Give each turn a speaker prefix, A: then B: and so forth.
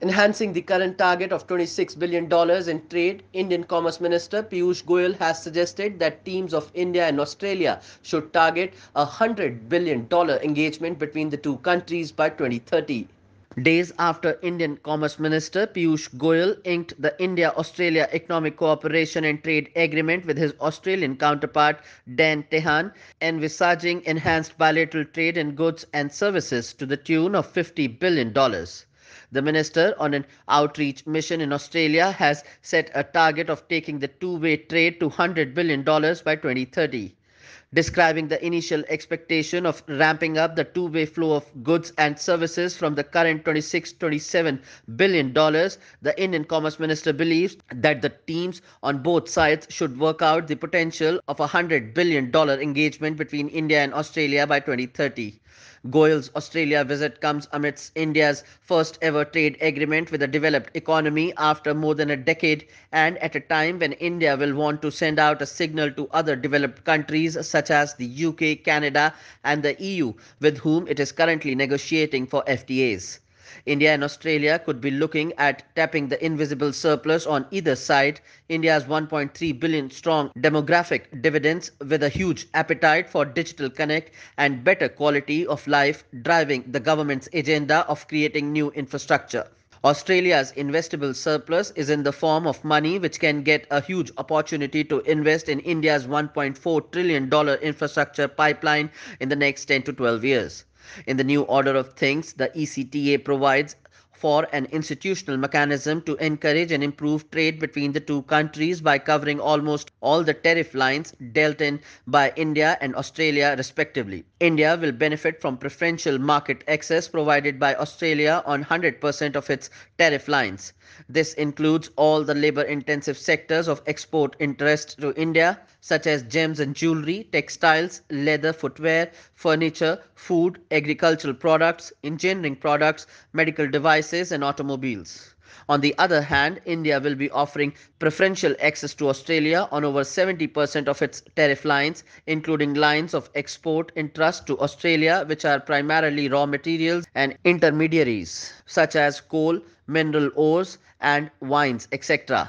A: Enhancing the current target of $26 billion in trade, Indian Commerce Minister Piyush Goyal has suggested that teams of India and Australia should target a $100 billion engagement between the two countries by 2030. Days after Indian Commerce Minister Piyush Goyal inked the India-Australia Economic Cooperation and Trade Agreement with his Australian counterpart Dan Tehan, envisaging enhanced bilateral trade in goods and services to the tune of $50 billion. The minister, on an outreach mission in Australia, has set a target of taking the two-way trade to $100 billion by 2030. Describing the initial expectation of ramping up the two-way flow of goods and services from the current $26-27 billion, the Indian Commerce Minister believes that the teams on both sides should work out the potential of a $100 billion engagement between India and Australia by 2030. Goyal's Australia visit comes amidst India's first ever trade agreement with a developed economy after more than a decade, and at a time when India will want to send out a signal to other developed countries such as the UK, Canada, and the EU, with whom it is currently negotiating for FTAs. India and Australia could be looking at tapping the invisible surplus on either side, India's 1.3 billion strong demographic dividends with a huge appetite for digital connect and better quality of life driving the government's agenda of creating new infrastructure. Australia's investable surplus is in the form of money which can get a huge opportunity to invest in India's $1.4 trillion infrastructure pipeline in the next 10 to 12 years. In the new order of things, the ECTA provides for an institutional mechanism to encourage and improve trade between the two countries by covering almost all the tariff lines dealt in by India and Australia respectively. India will benefit from preferential market access provided by Australia on 100% of its tariff lines. This includes all the labor intensive sectors of export interest to India, such as gems and jewelry, textiles, leather, footwear, furniture, food, agricultural products, engineering products, medical devices, and automobiles. On the other hand, India will be offering preferential access to Australia on over 70% of its tariff lines, including lines of export interest to Australia, which are primarily raw materials and intermediaries, such as coal, mineral ores, and wines, etc.